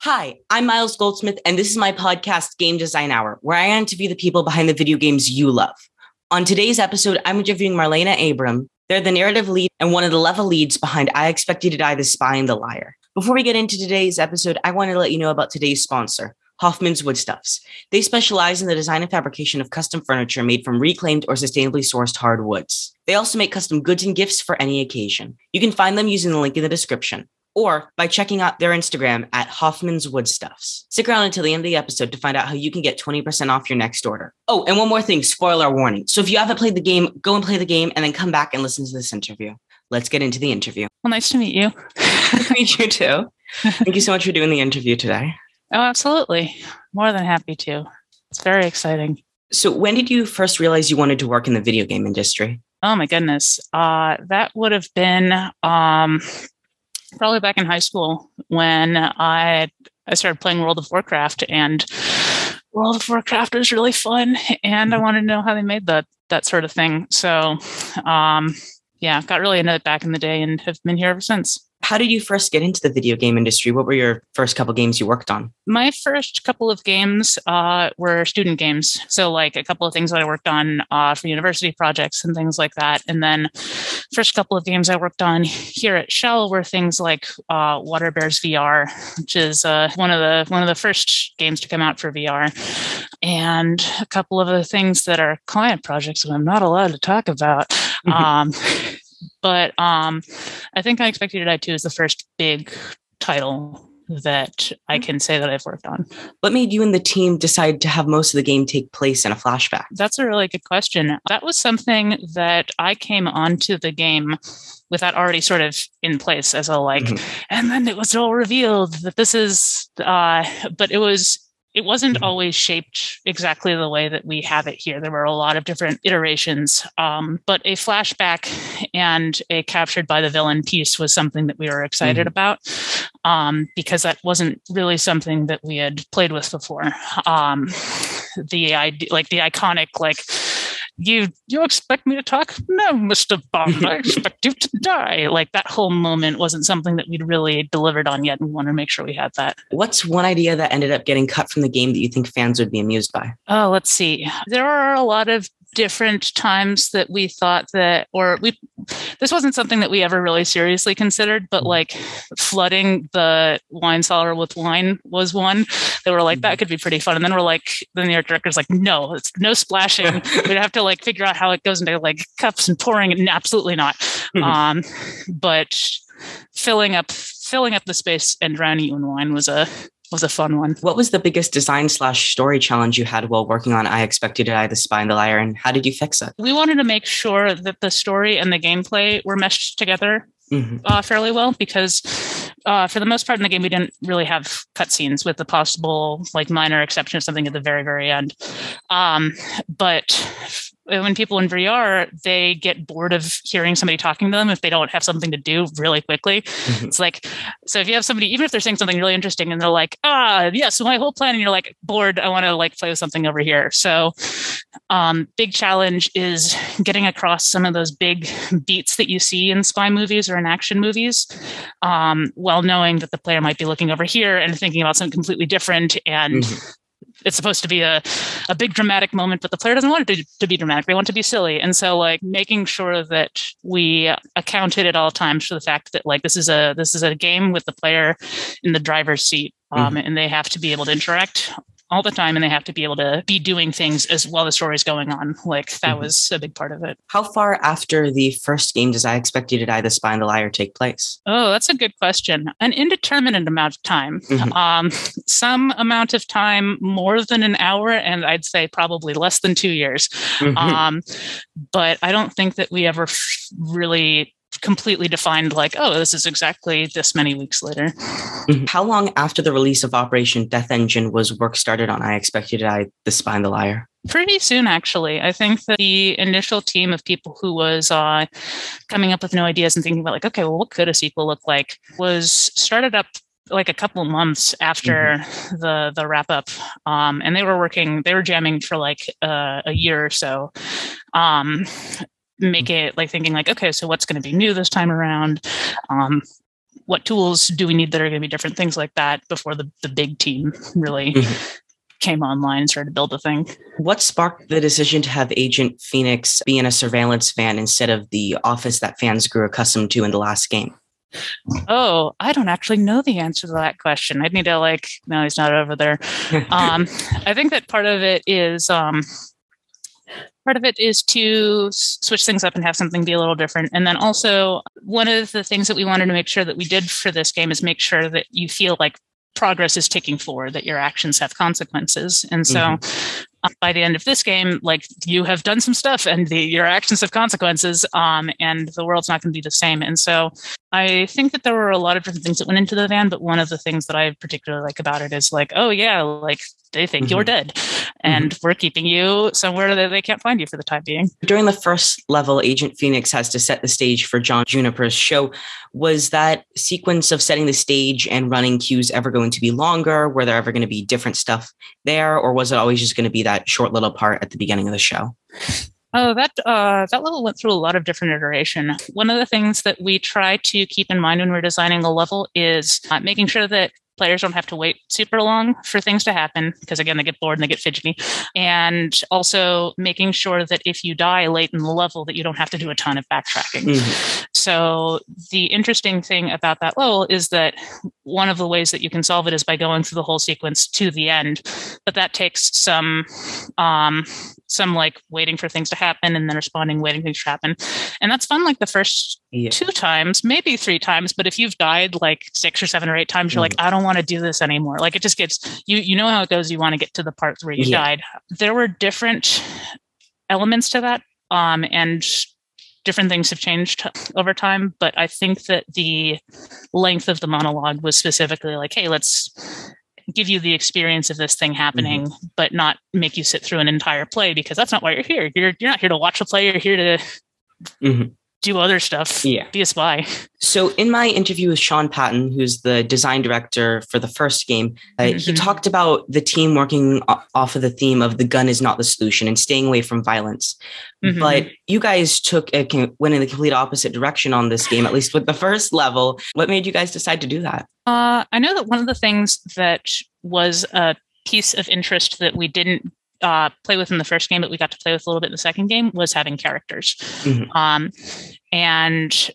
Hi, I'm Miles Goldsmith, and this is my podcast, Game Design Hour, where I interview the people behind the video games you love. On today's episode, I'm interviewing Marlena Abraham. They're the narrative lead and one of the level leads behind I Expect You to Die, The Spy and the Liar. Before we get into today's episode, I wanted to let you know about today's sponsor, Hoffman's Woodstuffs. They specialize in the design and fabrication of custom furniture made from reclaimed or sustainably sourced hardwoods. They also make custom goods and gifts for any occasion. You can find them using the link in the description, or by checking out their Instagram at Hoffman's Woodstuffs. Stick around until the end of the episode to find out how you can get 20% off your next order. Oh, and one more thing, spoiler warning. So if you haven't played the game, go and play the game and then come back and listen to this interview. Let's get into the interview. Well, nice to meet you. Nice to meet you too. Thank you so much for doing the interview today. Oh, absolutely. More than happy to. It's very exciting. So when did you first realize you wanted to work in the video game industry? Oh my goodness. That would have been probably back in high school when I started playing World of Warcraft, and World of Warcraft was really fun, and I wanted to know how they made that sort of thing. So, got really into it back in the day and have been here ever since. How did you first get into the video game industry? What were your first couple games you worked on? My first couple of games were student games. So like a couple of things that I worked on for university projects and things like that. And then first couple of games I worked on here at Shell were things like Water Bears VR, which is one of the first games to come out for VR. And a couple of the things that are client projects that I'm not allowed to talk about. But I think I Expect You to Die 2 is the first big title that I can say that I've worked on. What made you and the team decide to have most of the game take place in a flashback? That's a really good question. That was something that I came onto the game with that already sort of in place as a and then it was all revealed that this is, but it wasn't always shaped exactly the way that we have it here. There were a lot of different iterations, but a flashback and a captured by the villain piece was something that we were excited about, because that wasn't really something that we had played with before. The idea, the iconic, you expect me to talk? No, Mr. Bond, I expect you to die. That whole moment wasn't something that we'd really delivered on yet, and wanted to make sure we had that. What's one idea that ended up getting cut from the game that you think fans would be amused by? Oh, let's see. There are a lot of different times that we thought that, this wasn't something that we ever really seriously considered, but flooding the wine cellar with wine was one. They were like, that could be pretty fun. And then then the art director's like, no, it's no splashing. We'd have to figure out how it goes into cups and pouring it. Absolutely not. But filling up the space and drowning you in wine was a fun one. What was the biggest design/story challenge you had while working on I Expect You to Die, The Spy and the Liar, and how did you fix it? We wanted to make sure that the story and the gameplay were meshed together fairly well, because for the most part in the game, we didn't really have cutscenes, with the possible minor exception of something at the very, very end. But when people in VR, they get bored of hearing somebody talking to them if they don't have something to do really quickly. It's so if you have somebody, even if they're saying something really interesting and they're like, yes, my whole plan, and you're bored, I want to play with something over here. So big challenge is getting across some of those big beats that you see in spy movies or in action movies, while knowing that the player might be looking over here and thinking about something completely different. And it's supposed to be a big dramatic moment, but the player doesn't want it to be dramatic. They want it to be silly. And so making sure that we accounted at all times for the fact that this is a game with the player in the driver's seat, and they have to be able to interact all the time, and they have to be able to be doing things as while the story is going on. That was a big part of it. How far after the first game does I Expect You to Die, The Spy and the Liar take place? Oh, that's a good question. An indeterminate amount of time. Some amount of time more than an hour, and I'd say probably less than 2 years. But I don't think that we ever really completely defined this is exactly this many weeks later. How long after the release of Operation Death Engine was work started on I Expect You to Die, The Spy and the Liar? Pretty soon, actually. I think that the initial team of people who was coming up with new ideas and thinking about okay, well, what could a sequel look like, was started up a couple of months after the wrap up. And they were jamming for a year or so. Make it thinking okay, so what's going to be new this time around? what tools do we need that are going to be different, things like that, before the big team really came online and started to build the thing. What sparked the decision to have Agent Phoenix be in a surveillance van instead of the office that fans grew accustomed to in the last game? Oh, I don't actually know the answer to that question. I'd need to no, he's not over there. I think that part of it is to switch things up and have something be a little different. And then also, one of the things that we wanted to make sure that we did for this game is make sure that you feel like progress is ticking forward, that your actions have consequences. And so by the end of this game, you have done some stuff and your actions have consequences, and the world's not going to be the same. And so I think that there were a lot of different things that went into the van, but one of the things that I particularly like about it is oh yeah, they think you're dead and we're keeping you somewhere that they can't find you for the time being. During the first level, Agent Phoenix has to set the stage for John Juniper's show. Was that sequence of setting the stage and running cues ever going to be longer? Were there ever going to be different stuff there? Or was it always just going to be that short little part at the beginning of the show? Oh, that level went through a lot of different iteration. One of the things that we try to keep in mind when we're designing a level is making sure that players don't have to wait super long for things to happen, because again, they get bored and they get fidgety. And also making sure that if you die late in the level, that you don't have to do a ton of backtracking. So the interesting thing about that level is that one of the ways that you can solve it is by going through the whole sequence to the end. But that takes some waiting for things to happen and then responding, waiting for things to happen. And that's fun the first 2 times, maybe 3 times. But if you've died 6 or 7 or 8 times, you're I don't want to do this anymore. It just gets, you know how it goes. You want to get to the part where you died. There were different elements to that. And different things have changed over time. But I think that the length of the monologue was specifically hey, let's give you the experience of this thing happening, but not make you sit through an entire play, because that's not why you're here. You're not here to watch a play. You're here to do other stuff. Be a spy. So in my interview with Sean Patton, who's the design director for the first game, he talked about the team working off of the theme of the gun is not the solution and staying away from violence. But you guys went in the complete opposite direction on this game, at least with the first level. What made you guys decide to do that? I know that one of the things that was a piece of interest that we didn't play with in the first game, but we got to play with a little bit in the second game, was having characters.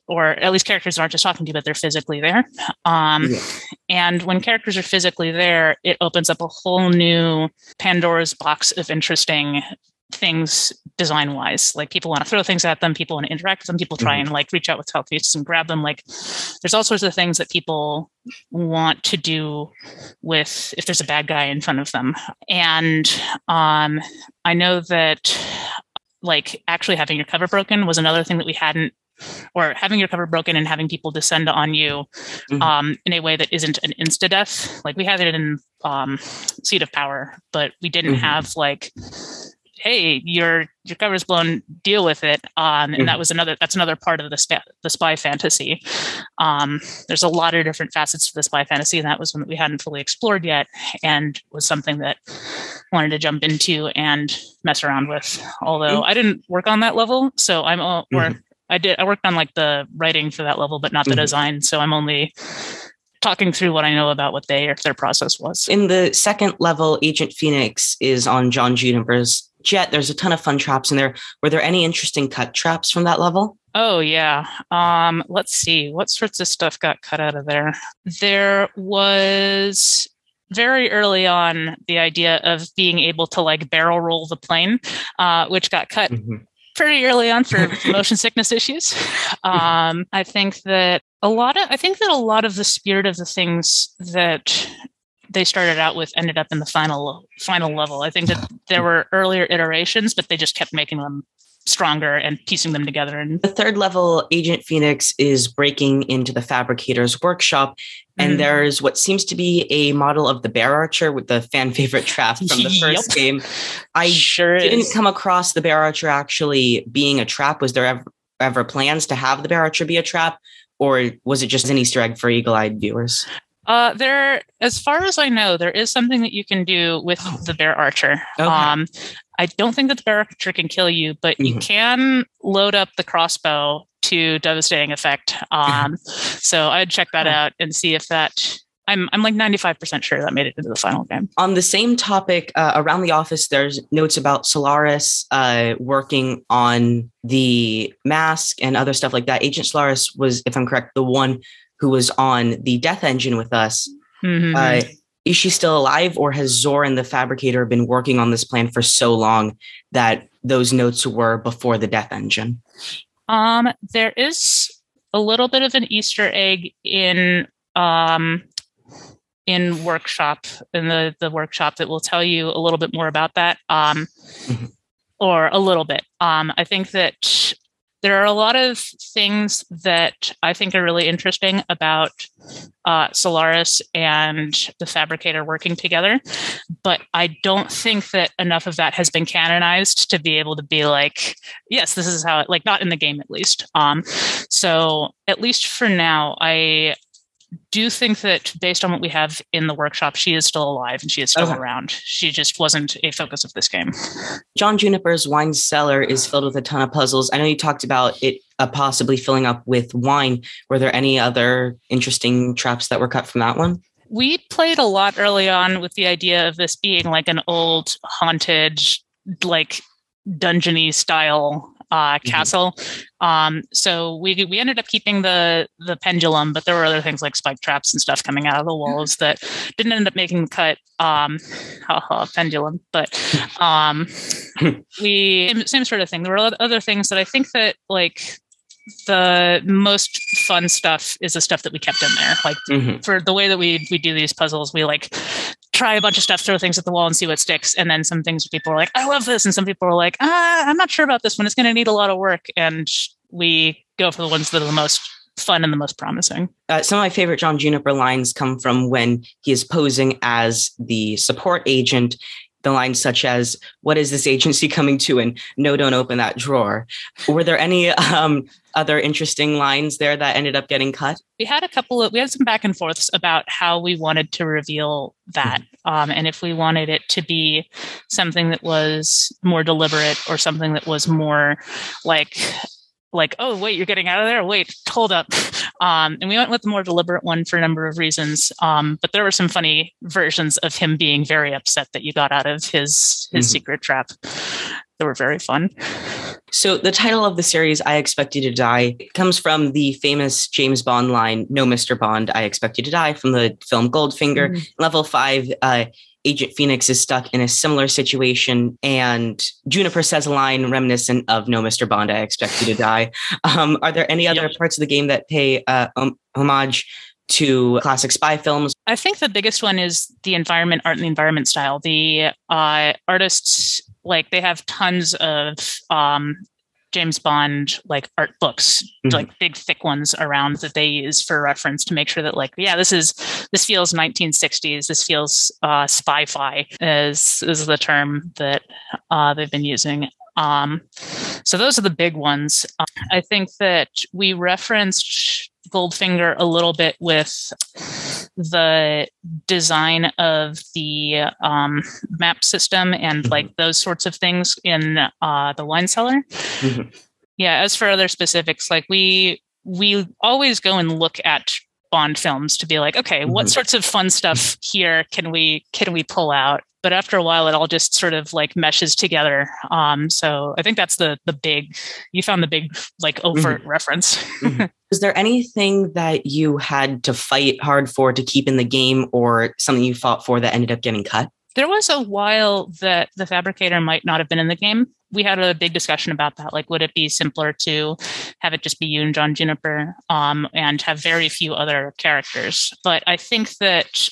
Or at least characters aren't just talking to you, but they're physically there. And when characters are physically there, it opens up a whole new Pandora's box of interesting things design-wise. People want to throw things at them, people want to interact with them, people try and reach out with telekinesis and grab them. There's all sorts of things that people want to do with if there's a bad guy in front of them. And I know that actually having your cover broken was another thing that we hadn't, or having your cover broken and having people descend on you in a way that isn't an insta-death. We had it in Seat of Power, but we didn't have hey, your cover's blown, deal with it. And that's another part of the spy fantasy. There's a lot of different facets to the spy fantasy, and that was one that we hadn't fully explored yet, and was something that I wanted to jump into and mess around with. Although I didn't work on that level, so I worked on the writing for that level, but not the design. So I'm only talking through what I know about what their process was. In the second level, Agent Phoenix is on John Juniper's jet. There's a ton of fun traps in there. Were there any interesting cut traps from that level? Oh, yeah. Let's see. What sorts of stuff got cut out of there? There was very early on the idea of being able to barrel roll the plane, which got cut pretty early on for motion sickness issues. I think that a lot of the spirit of the things that they started out with ended up in the final level. I think that there were earlier iterations, but they just kept making them stronger and piecing them together. And the third level, Agent Phoenix is breaking into the fabricator's workshop, and there's what seems to be a model of the Bear Archer with the fan favorite trap from the first game. I didn't come across the Bear Archer actually being a trap. Was there ever plans to have the Bear Archer be a trap, or was it just an Easter egg for eagle-eyed viewers? As far as I know, there is something that you can do with the Bear Archer. Okay. I don't think that the barrel archer can kill you, but you can load up the crossbow to devastating effect. So I'd check that out and see if that. I'm like 95% sure that made it into the final game. On the same topic, around the office, there's notes about Solaris working on the mask and other stuff like that. Agent Solaris was, if I'm correct, the one who was on the Death Engine with us. Is she still alive, or has Zoran the Fabricator been working on this plan for so long that those notes were before the Death Engine? There is a little bit of an Easter egg in workshop, in the workshop, that will tell you a little bit more about that, or a little bit. I think that there are a lot of things that I think are really interesting about Solaris and the Fabricator working together, but I don't think that enough of that has been canonized to be able to be like, yes, this is how it, like, not in the game at least. So at least for now, I do think that based on what we have in the workshop, she is still alive and she is still around. She just wasn't a focus of this game. John Juniper's wine cellar is filled with a ton of puzzles. I know you talked about it possibly filling up with wine. Were there any other interesting traps that were cut from that one? We played a lot early on with the idea of this being like an old haunted, like dungeony style castle. So we ended up keeping the pendulum, but there were other things like spike traps and stuff coming out of the walls that didn't end up making the cut. Pendulum, but same sort of thing. There were other things that I think that, like, the most fun stuff is the stuff that we kept in there. Like for the way that we do these puzzles, we like try a bunch of stuff, throw things at the wall and see what sticks. And then some things people are like, I love this. And some people are like, I'm not sure about this one. It's going to need a lot of work. And we go for the ones that are the most fun and the most promising. Some of my favorite John Juniper lines come from when he is posing as the support agent. The lines such as, what is this agency coming to? And no, don't open that drawer. Were there any other interesting lines there that ended up getting cut? We had some back and forths about how we wanted to reveal that. And if we wanted it to be something that was more deliberate or something that was more like, oh, wait, you're getting out of there? Wait, hold up. And we went with the more deliberate one for a number of reasons. But there were some funny versions of him being very upset that you got out of his secret trap. They were very fun. So the title of the series, I Expect You to Die, comes from the famous James Bond line, No, Mr. Bond, I Expect You to Die, from the film Goldfinger. Level 5, Agent Phoenix is stuck in a similar situation, and Juniper says a line reminiscent of No, Mr. Bond, I Expect You to Die. Are there any other parts of the game that pay homage to classic spy films? I think the biggest one is the environment, art and the environment style. The artists, like, they have tons of James Bond like art books, like big thick ones around that they use for reference to make sure that, like, yeah, this feels 1960s. This feels spy-fi is the term that they've been using. So those are the big ones. I think that we referenced Goldfinger a little bit with the design of the map system and like those sorts of things in the wine cellar. Yeah, as for other specifics, like we always go and look at Bond films to be like, okay, what sorts of fun stuff here can we pull out? But after a while, it all just sort of like meshes together. So I think that's you found the big like overt reference. Was there anything that you had to fight hard for to keep in the game, or something you fought for that ended up getting cut? There was a while that the Fabricator might not have been in the game. We had a big discussion about that. Like, would it be simpler to have it just be you and John Juniper and have very few other characters? But I think that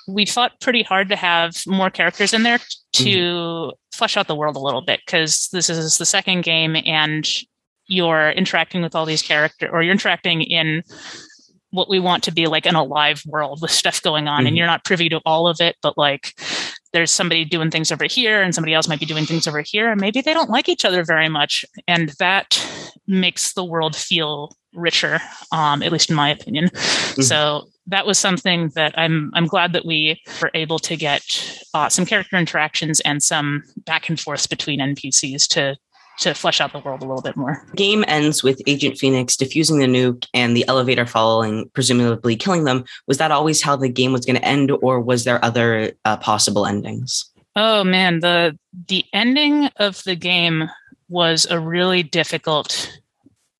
we fought pretty hard to have more characters in there to flesh out the world a little bit, because this is the second game and you're interacting with all these characters, or you're interacting in what we want to be like an alive world with stuff going on, and you're not privy to all of it, but like there's somebody doing things over here and somebody else might be doing things over here, and maybe they don't like each other very much. And that makes the world feel richer, at least in my opinion. Mm-hmm. So that was something that I'm glad that we were able to get some character interactions and some back and forth between NPCs to flesh out the world a little bit more. The game ends with Agent Phoenix defusing the nuke and the elevator falling, presumably killing them. Was that always how the game was going to end, or was there other possible endings? Oh man, the ending of the game was a really difficult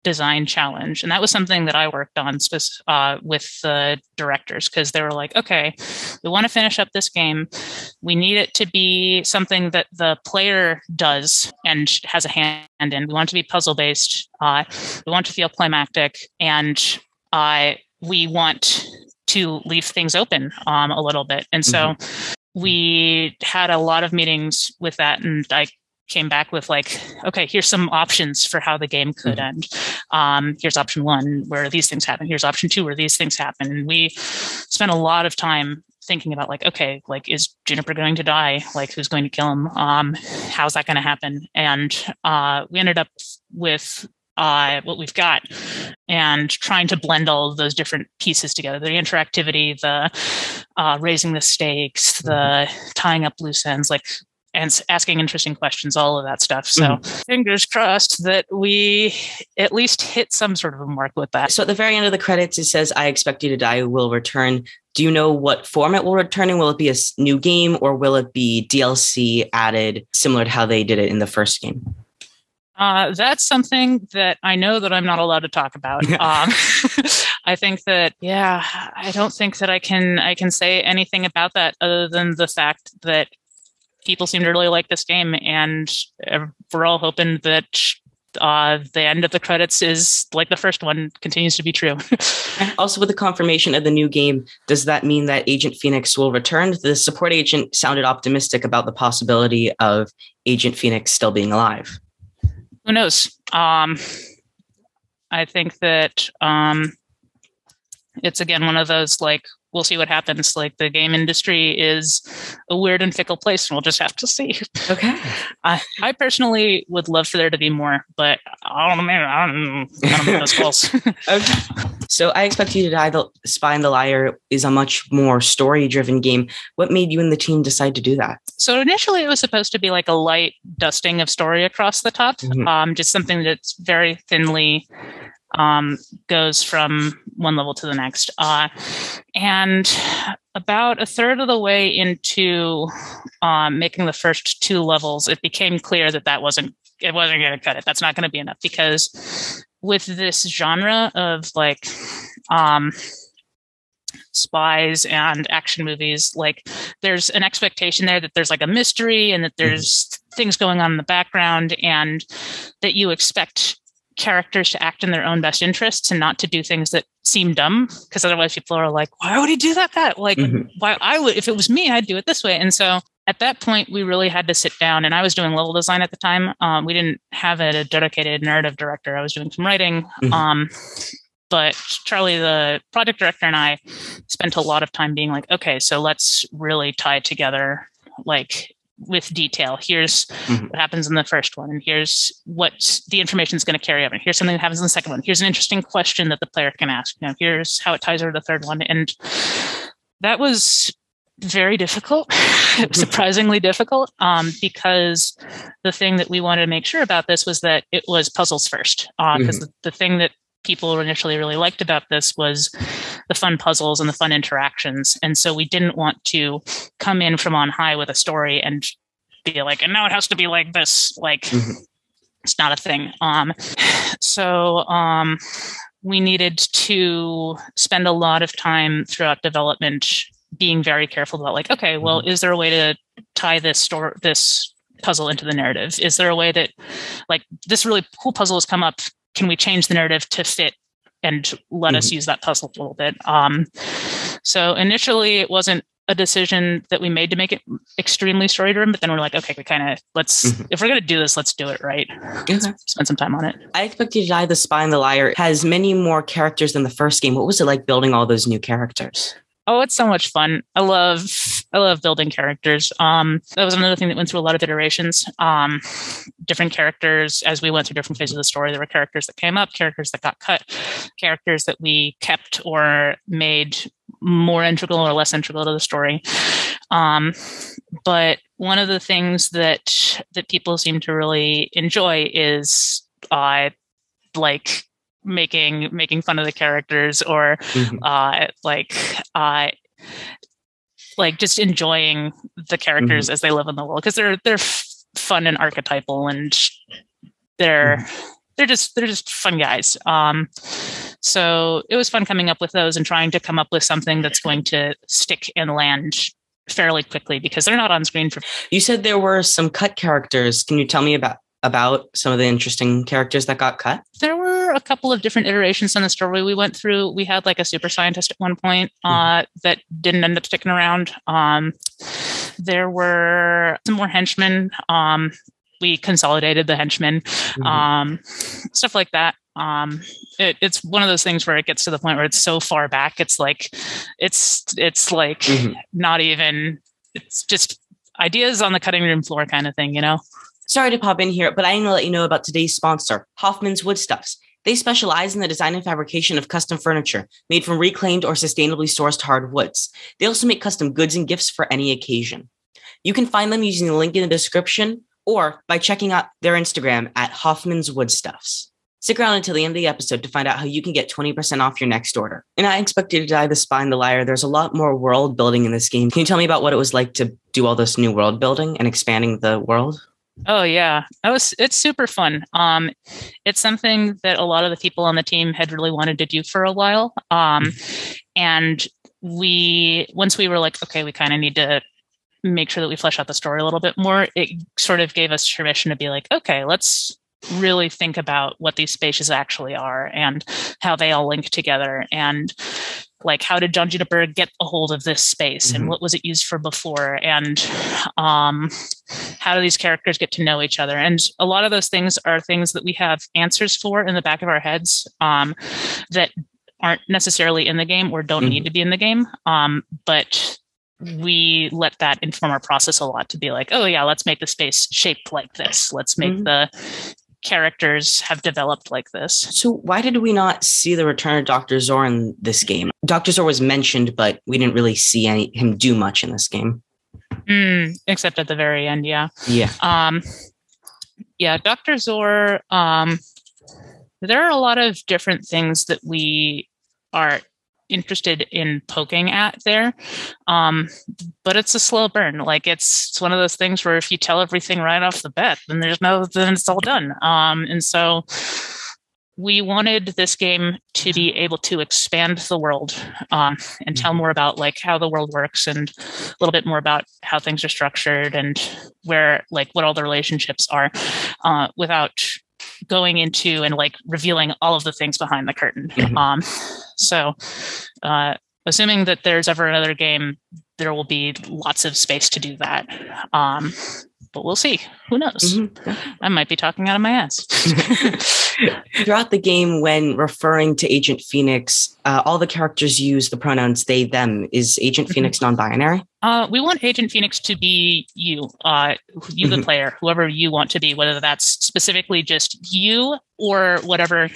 design challenge. And that was something that I worked on with the directors, because they were like, okay, we want to finish up this game. We need it to be something that the player does and has a hand in. We want it to be puzzle based. We want it to feel climactic. And we want to leave things open a little bit. And so we had a lot of meetings with that. And I came back with like, okay, here's some options for how the game could end. Here's option 1 where these things happen. Here's option 2 where these things happen. And we spent a lot of time thinking about like, okay, like, is Juniper going to die? Like, who's going to kill him? How's that going to happen? And we ended up with what we've got and trying to blend all of those different pieces together. The interactivity, the raising the stakes, the tying up loose ends, like, and asking interesting questions, all of that stuff. So fingers crossed that we at least hit some sort of a mark with that. So at the very end of the credits, it says, I Expect You to Die will return. Do you know what form it will return in? Will it be a new game, or will it be DLC added similar to how they did it in the first game? That's something that I know that I'm not allowed to talk about. I think that, I don't think that I can say anything about that other than the fact that people seem to really like this game, and we're all hoping that the end of the credits is like the first one continues to be true. Also, with the confirmation of the new game, does that mean that Agent Phoenix will return? The support agent sounded optimistic about the possibility of Agent Phoenix still being alive. Who knows? I think that it's, again, one of those, like, we'll see what happens. Like, the game industry is a weird and fickle place, and we'll just have to see. Okay. I personally would love for there to be more, but I don't know those calls. Okay. So I Expect You to Die, The Spy and the Liar is a much more story-driven game. What made you and the team decide to do that? So initially it was supposed to be like a light dusting of story across the top, just something that's very thinly goes from one level to the next. And about a third of the way into making the first 2 levels, it became clear that it wasn't going to cut it. That's not going to be enough, because with this genre of like spies and action movies, like, there's an expectation there that there's like a mystery and that there's things going on in the background, and that you expect characters to act in their own best interests and not to do things that seem dumb, because otherwise people are like, why would he do that? Like, why I would, if it was me, I'd do it this way. And so at that point, we really had to sit down, and I was doing level design at the time. We didn't have a dedicated narrative director. I was doing some writing. But Charlie, the project director, and I spent a lot of time being like, okay, so let's really tie together, like, with detail. Here's what happens in the first one, and here's what the information is going to carry over. And here's something that happens in the second one. Here's an interesting question that the player can ask. You know, here's how it ties over to the third one. And that was very difficult, surprisingly difficult, because the thing that we wanted to make sure about this was that it was puzzles first, because the thing that people initially really liked about this was the fun puzzles and the fun interactions. And so we didn't want to come in from on high with a story and be like, and now it has to be like this. Like, it's not a thing. So we needed to spend a lot of time throughout development being very careful about, like, okay, well, is there a way to tie this puzzle into the narrative? Is there a way that, like, this really cool puzzle has come up, can we change the narrative to fit and let us use that puzzle a little bit? So initially it wasn't a decision that we made to make it extremely story driven, but then we're like, okay, we kind of, if we're going to do this, let's do it right. Spend some time on it. I Expect You to Die, The Spy and the Liar has many more characters than the first game. What was it like building all those new characters? Oh, it's so much fun. I love I love building characters. That was another thing that went through a lot of iterations. Different characters, as we went through different phases of the story, there were characters that came up, characters that got cut, characters that we kept or made more integral or less integral to the story. But one of the things that people seem to really enjoy is like making fun of the characters, or like just enjoying the characters as they live in the world, because they're fun and archetypal, and they're just fun guys. So it was fun coming up with those and trying to come up with something that's going to stick and land fairly quickly, because they're not on screen for. You said there were some cut characters. Can you tell me about some of the interesting characters that got cut? There were a couple of different iterations on the story we went through. We had like a super scientist at one point that didn't end up sticking around. There were some more henchmen. We consolidated the henchmen, stuff like that. It's one of those things where it gets to the point where it's so far back. It's like not even. It's just ideas on the cutting room floor kind of thing, you know. Sorry to pop in here, but I need to let you know about today's sponsor, Hoffman's Woodstuffs. They specialize in the design and fabrication of custom furniture made from reclaimed or sustainably sourced hardwoods. They also make custom goods and gifts for any occasion. You can find them using the link in the description or by checking out their Instagram at Hoffman's Woodstuffs. Stick around until the end of the episode to find out how you can get 20% off your next order. And I expect you to die the spine, the liar. There's a lot more world building in this game. Can you tell me about what it was like to do all this new world building and expanding the world? Oh yeah, it's super fun. It's something that a lot of the people on the team had really wanted to do for a while. And once we were like, okay, we kind of need to make sure that we flesh out the story a little bit more. It sort of gave us permission to be like, okay, let's really think about what these spaces actually are and how they all link together, and like, how did John Juniper get a hold of this space, and what was it used for before, and how do these characters get to know each other? And a lot of those things are things that we have answers for in the back of our heads that aren't necessarily in the game or don't need to be in the game, but we let that inform our process a lot, to be like, oh yeah, let's make the space shaped like this. Let's make the characters have developed like this. So why did we not see the return of Dr. Zor in this game? Dr. Zor was mentioned, but we didn't really see him do much in this game. Except at the very end, yeah. Yeah. Dr. Zor, there are a lot of different things that we are interested in poking at there, but it's a slow burn. Like, it's one of those things where if you tell everything right off the bat, then it's all done. And so we wanted this game to be able to expand the world and tell more about like how the world works, and a little bit more about how things are structured and where, like, what all the relationships are, without going into and like revealing all of the things behind the curtain. So assuming that there's ever another game, there will be lots of space to do that. But we'll see. Who knows? I might be talking out of my ass. Throughout the game, when referring to Agent Phoenix, all the characters use the pronouns they, them. Is Agent Phoenix non-binary? We want Agent Phoenix to be you, the player, whoever you want to be, whether that's specifically just you or whatever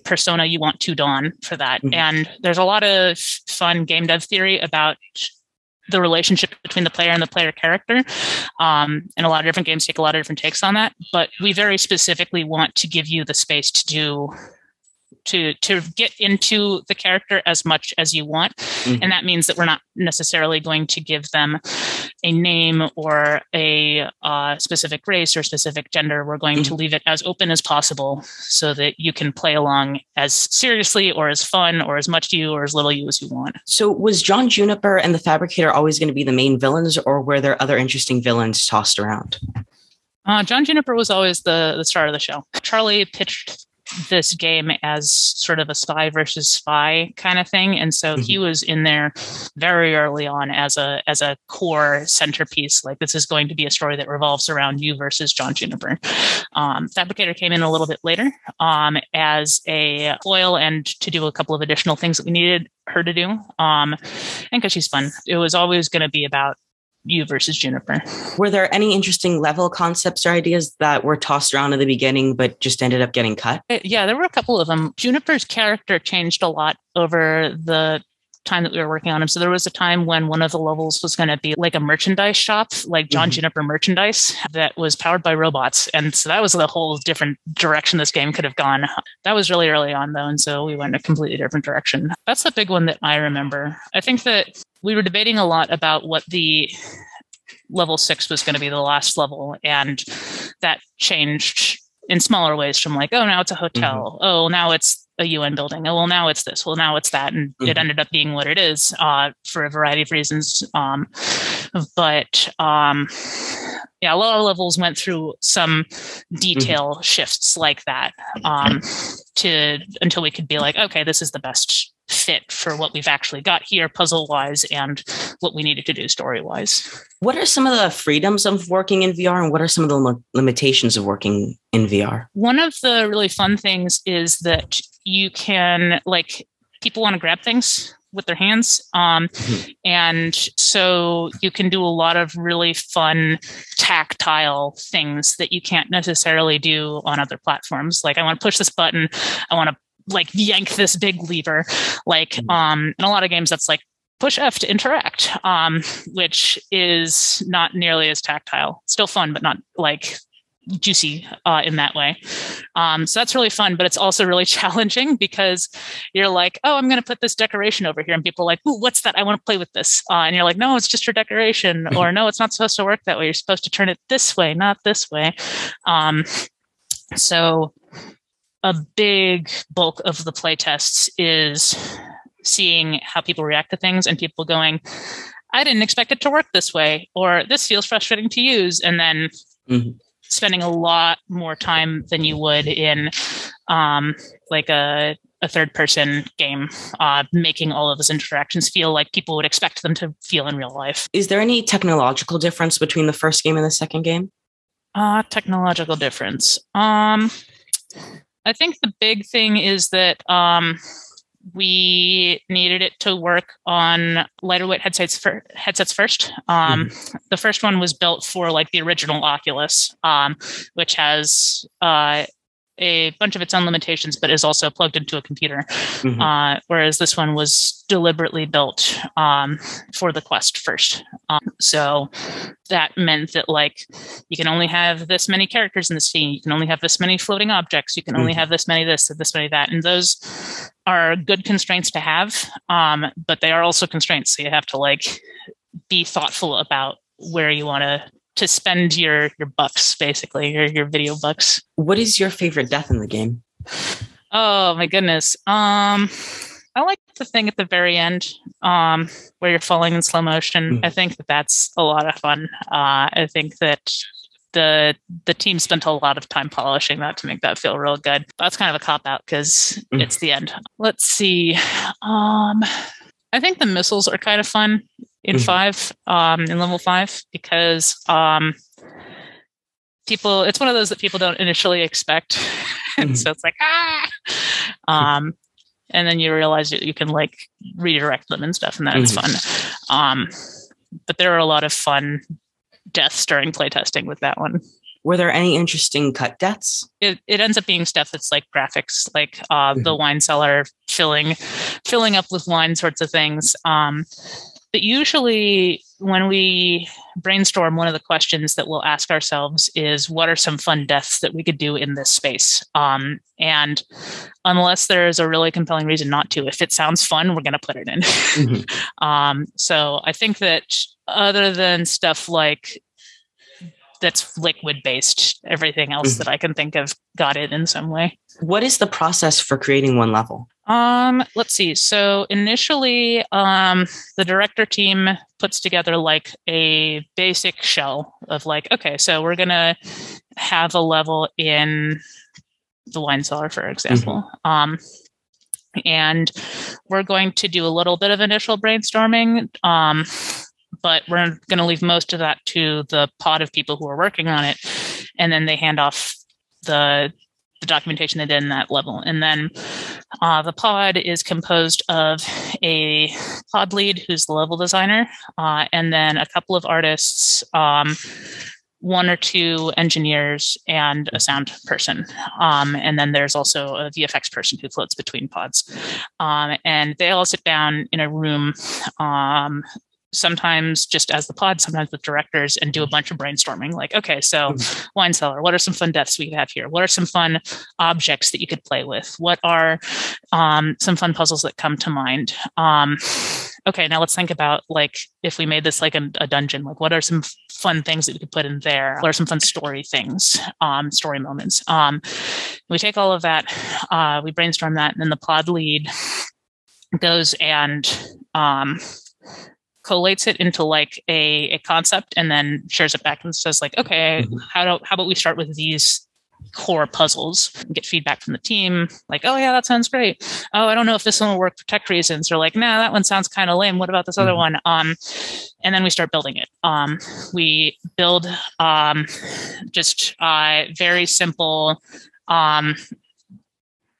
persona you want to don for that. And there's a lot of fun game dev theory about the relationship between the player and the player character. And a lot of different games take a lot of different takes on that, but we very specifically want to give you the space to get into the character as much as you want. And that means that we're not necessarily going to give them a name or a specific race or specific gender. We're going to leave it as open as possible so that you can play along as seriously or as fun or as much you or as little you as you want. So was John Juniper and the Fabricator always going to be the main villains, or were there other interesting villains tossed around? John Juniper was always the star of the show. Charlie pitched this game as sort of a spy versus spy kind of thing. And so he was in there very early on as a core centerpiece. Like, this is going to be a story that revolves around you versus John Juniper. Fabricator came in a little bit later as a foil and to do a couple of additional things that we needed her to do. And because she's fun, it was always going to be about you versus Juniper. Were there any interesting level concepts or ideas that were tossed around in the beginning but just ended up getting cut? Yeah, there were a couple of them. Juniper's character changed a lot over the time that we were working on him. So there was a time when one of the levels was going to be like a merchandise shop, like John Juniper merchandise that was powered by robots. And so that was a whole different direction this game could have gone. That was really early on though. And so we went a completely different direction. That's the big one that I remember. I think that we were debating a lot about what the level 6 was going to be, the last level. And that changed in smaller ways from like, oh, now it's a hotel. Oh, now it's a UN building. Oh, well, now it's this. Well, now it's that. And it ended up being what it is for a variety of reasons. But yeah, a lot of levels went through some detail shifts like that until we could be like, okay, this is the best fit for what we've actually got here puzzle-wise and what we needed to do story-wise. What are some of the freedoms of working in VR and what are some of the limitations of working in VR? One of the really fun things is that you can, like, people want to grab things with their hands. And so you can do a lot of really fun tactile things that you can't necessarily do on other platforms. Like, I want to push this button. I want to like yank this big lever. Like in a lot of games, that's like push F to interact, which is not nearly as tactile. Still fun, but not like juicy in that way. So that's really fun, but it's also really challenging because you're like, oh, I'm going to put this decoration over here. And people are like, ooh, what's that? I want to play with this. And you're like, no, it's just your decoration. Or no, it's not supposed to work that way. You're supposed to turn it this way, not this way. So a big bulk of the play tests is seeing how people react to things and people going, I didn't expect it to work this way, or this feels frustrating to use. And then spending a lot more time than you would in like a third person game, making all of those interactions feel like people would expect them to feel in real life. Is there any technological difference between the first game and the second game? Technological difference. I think the big thing is that we needed it to work on lighter weight headsets first. The first one was built for like the original Oculus, which has a bunch of its own limitations, but is also plugged into a computer. Whereas this one was deliberately built for the Quest first. So that meant that like you can only have this many characters in the scene. You can only have this many floating objects. You can only have this many this, this many that. And those are good constraints to have, but they are also constraints. So you have to like be thoughtful about where you want to spend your bucks, basically, your video bucks. What is your favorite death in the game? Oh my goodness. I like the thing at the very end where you're falling in slow motion. I think that's a lot of fun. I think that the team spent a lot of time polishing that to make that feel real good. That's kind of a cop-out because it's the end. Let's see. I think the missiles are kind of fun in in level 5, because it's one of those that people don't initially expect. And so it's like, and then you realize that you can like redirect them and stuff, and then it's fun. But there are a lot of fun deaths during playtesting with that one. Were there any interesting cut deaths? It ends up being stuff that's like graphics, like the wine cellar filling up with wine sorts of things. But usually when we brainstorm, one of the questions that we'll ask ourselves is, what are some fun deaths that we could do in this space? And unless there's a really compelling reason not to, if it sounds fun, we're going to put it in. So I think that other than stuff like that's liquid based, everything else that I can think of got it in some way. What is the process for creating one level? Let's see. So initially, the director team puts together like a basic shell of like, okay, so we're going to have a level in the wine cellar, for example. And we're going to do a little bit of initial brainstorming, but we're going to leave most of that to the pod of people who are working on it. And then they hand off the documentation they did in that level. And then the pod is composed of a pod lead who's the level designer, and then a couple of artists, one or two engineers, and a sound person. And then there's also a VFX person who floats between pods. And they all sit down in a room, sometimes just as the pod, sometimes with directors, and do a bunch of brainstorming. Like, okay, so wine cellar, what are some fun deaths we could have here? What are some fun objects that you could play with? What are some fun puzzles that come to mind? Okay, now let's think about, like, if we made this like a dungeon, like what are some fun things that we could put in there? What are some fun story things, story moments? We take all of that, we brainstorm that, and then the pod lead goes and collates it into like a concept, and then shares it back and says like, okay, how about we start with these core puzzles and get feedback from the team, like, oh yeah, that sounds great. Oh, I don't know if this one will work for tech reasons, or like, nah, that one sounds kind of lame. What about this other one? And then we start building it. We build just very simple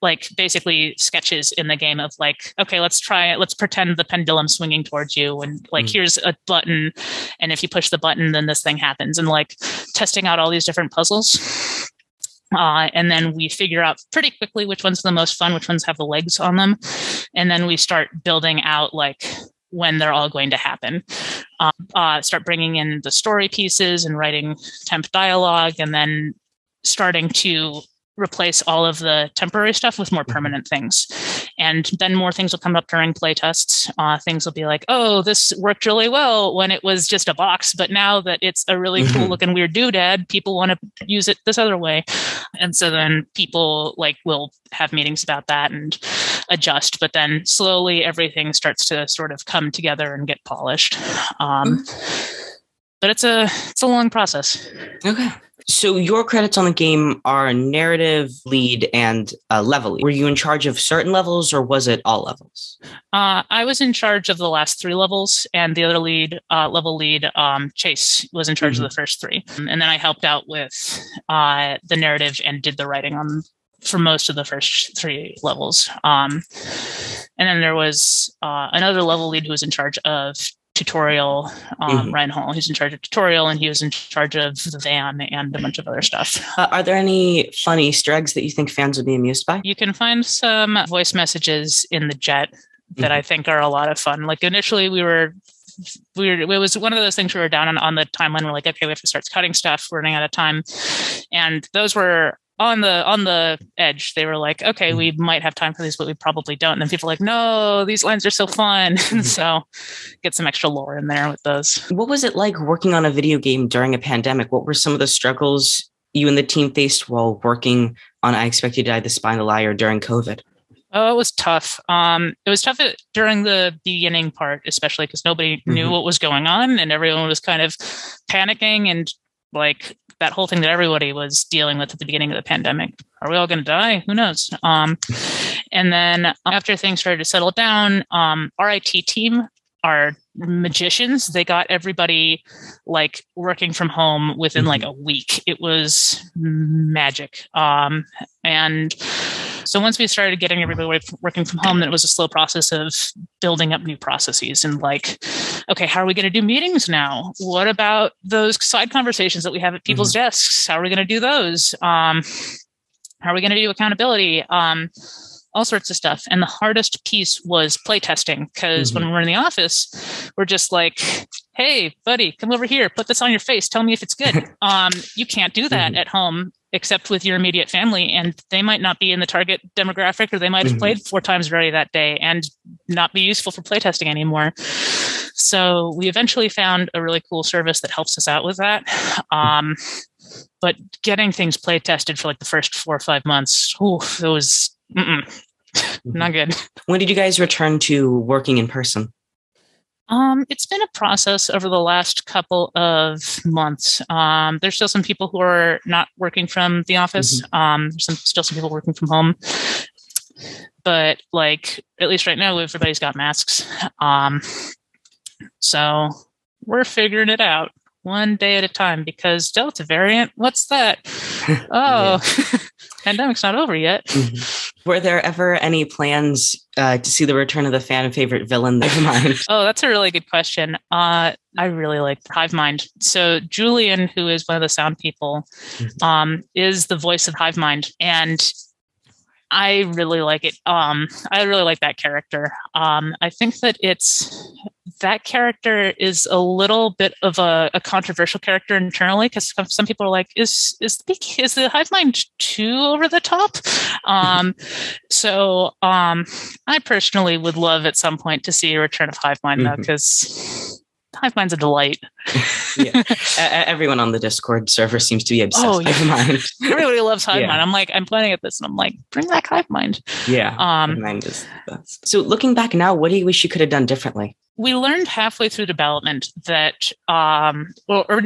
like basically sketches in the game of like, okay, let's pretend the pendulum swinging towards you, and like, here's a button, and if you push the button, then this thing happens, and like testing out all these different puzzles. And then we figure out pretty quickly which ones are the most fun, which ones have the legs on them. And then we start building out like when they're all going to happen. Start bringing in the story pieces and writing temp dialogue, and then starting to replace all of the temporary stuff with more permanent things. And then more things will come up during play tests. Things will be like, oh, this worked really well when it was just a box, but now that it's a really cool looking weird doodad, people want to use it this other way. And so then people like will have meetings about that and adjust, but then slowly everything starts to sort of come together and get polished. But it's a long process. Okay. So your credits on the game are narrative lead and level lead. Were you in charge of certain levels, or was it all levels? I was in charge of the last 3 levels, and the other lead, level lead, Chase, was in charge of the first 3. And then I helped out with the narrative and did the writing for most of the first 3 levels. And then there was another level lead who was in charge of tutorial, Ryan Hall. He's in charge of tutorial, and he was in charge of the van and a bunch of other stuff. Are there any fun Easter eggs that you think fans would be amused by? You can find some voice messages in the jet that I think are a lot of fun. Like initially it was one of those things we were down on the timeline. We're like, okay, we have to start cutting stuff. We're running out of time. And those were on the edge. They were like, okay, we might have time for these, but we probably don't. And then people are like, no, these lines are so fun. So get some extra lore in there with those. What was it like working on a video game during a pandemic? What were some of the struggles you and the team faced while working on I Expect You to Die, The Spy and the Liar during COVID? Oh, it was tough. It was tough during the beginning part, especially because nobody knew what was going on, and everyone was kind of panicking, and like that whole thing that everybody was dealing with at the beginning of the pandemic. Are we all going to die? Who knows? And then after things started to settle down, our IT team are magicians. They got everybody like working from home within like a week. It was magic. And so once we started getting everybody working from home, then it was a slow process of building up new processes and like, okay, how are we going to do meetings now? What about those side conversations that we have at people's desks? How are we going to do those? How are we going to do accountability? All sorts of stuff. And the hardest piece was playtesting, because when we're in the office, we're just like, hey, buddy, come over here, put this on your face. Tell me if it's good. You can't do that at home, except with your immediate family. And they might not be in the target demographic, or they might have played 4 times already that day and not be useful for playtesting anymore. So we eventually found a really cool service that helps us out with that. But getting things playtested for like the first 4 or 5 months, it was not good. When did you guys return to working in person? It's been a process over the last couple of months. There's still some people who are not working from the office. Still some people working from home. But like, at least right now, everybody's got masks. So we're figuring it out one day at a time, because Delta variant, what's that? Oh, pandemic's not over yet. Were there ever any plans to see the return of the fan favorite villain, Hivemind? Oh, that's a really good question. I really like Hivemind. So Julian, who is one of the sound people, is the voice of Hivemind, and I really like it. I really like that character. I think that that character is a little bit of a controversial character internally, because some people are like, is the Hivemind too over the top? So I personally would love at some point to see a return of Hivemind, though, because Hivemind's a delight. Everyone on the Discord server seems to be obsessed with Hivemind. Everybody loves Hivemind. I'm pointing at this and I'm like, bring back Hivemind. Yeah, Hivemind is the best. So looking back now, what do you wish you could have done differently? We learned halfway through development that,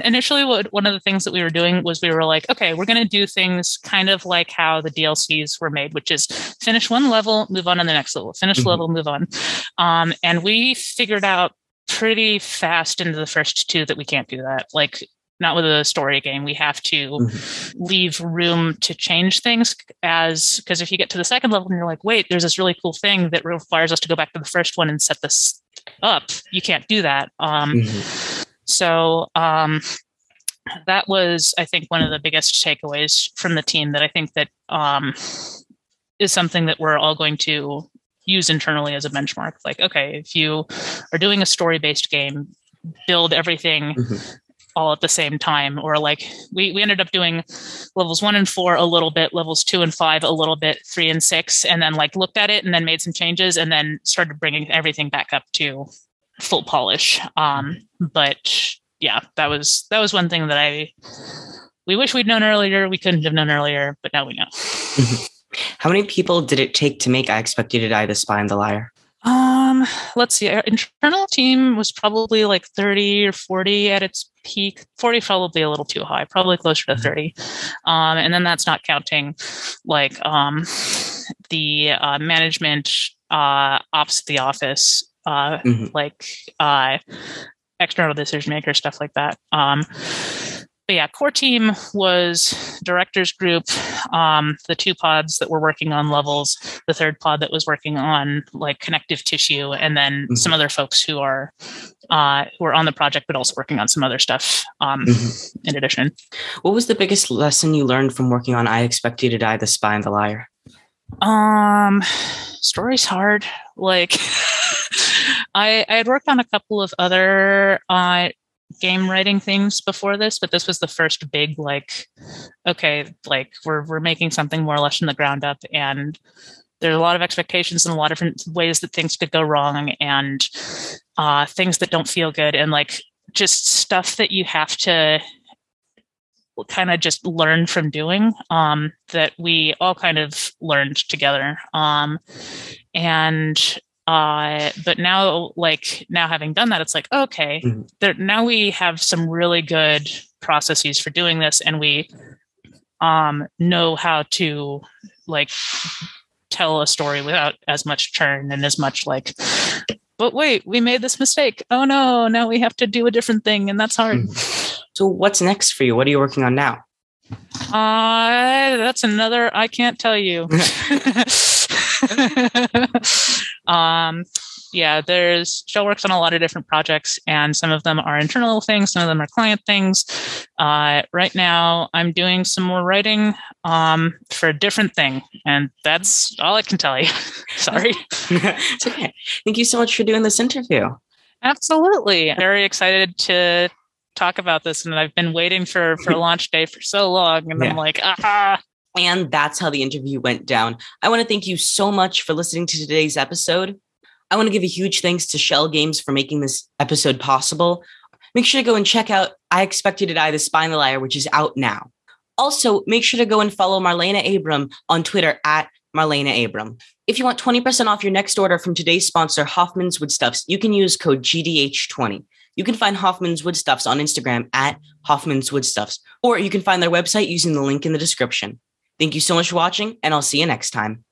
initially one of the things that we were doing was we were like, okay, we're going to do things kind of like how the DLCs were made, which is finish one level, move on to the next level, finish the level, move on. And we figured out pretty fast into the first two that we can't do that. Like, not with a story game. We have to leave room to change things, because if you get to the second level and you're like, wait, there's this really cool thing that requires us to go back to the first one and set this up, you can't do that. So that was, I think, one of the biggest takeaways from the team that I think that is something that we're all going to use internally as a benchmark. Like, okay, if you are doing a story-based game, build everything all at the same time. Or like, we ended up doing levels 1 and 4 a little bit, levels 2 and 5 a little bit, 3 and 6, and then like looked at it and then made some changes and then started bringing everything back up to full polish. But yeah, that was one thing that we wish we'd known earlier. We couldn't have known earlier, but now we know. How many people did it take to make I Expect You to Die, The Spy and the Liar? Let's see. Our internal team was probably like 30 or 40 at its peak. 40 probably a little too high, probably closer to 30. And then that's not counting like the management, ops at the office, like external decision maker, stuff like that. But yeah, core team was director's group, the 2 pods that were working on levels, the 3rd pod that was working on like connective tissue, and then some other folks who are on the project but also working on some other stuff in addition. What was the biggest lesson you learned from working on I Expect You to Die, The Spy and the Liar? Story's hard. Like I had worked on a couple of other game writing things before this, but this was the first big, like, okay, like we're making something more or less from the ground up, and there's a lot of expectations and a lot of different ways that things could go wrong, and things that don't feel good, and like just stuff that you have to kind of just learn from doing, that we all kind of learned together. But now having done that, it's like, okay, now we have some really good processes for doing this, and we know how to like tell a story without as much churn and as much like, but wait, we made this mistake. Oh no, now we have to do a different thing, and that's hard. So what's next for you? What are you working on now? That's another, I can't tell you. Shell works on a lot of different projects, and some of them are internal things, some of them are client things. Right now I'm doing some more writing for a different thing, and that's all I can tell you. Sorry. It's okay. Thank you so much for doing this interview. Absolutely. Very excited to talk about this, and I've been waiting for launch day for so long, and I'm like, And that's how the interview went down. I want to thank you so much for listening to today's episode. I want to give a huge thanks to Shell Games for making this episode possible. Make sure to go and check out I Expect You to Die, The Spy and the Liar, which is out now. Also, make sure to go and follow Marlena Abraham on Twitter at Marlena Abraham. If you want 20% off your next order from today's sponsor, Hoffman's Woodstuffs, you can use code GDH20. You can find Hoffman's Woodstuffs on Instagram at Hoffman's Woodstuffs, or you can find their website using the link in the description. Thank you so much for watching, and I'll see you next time.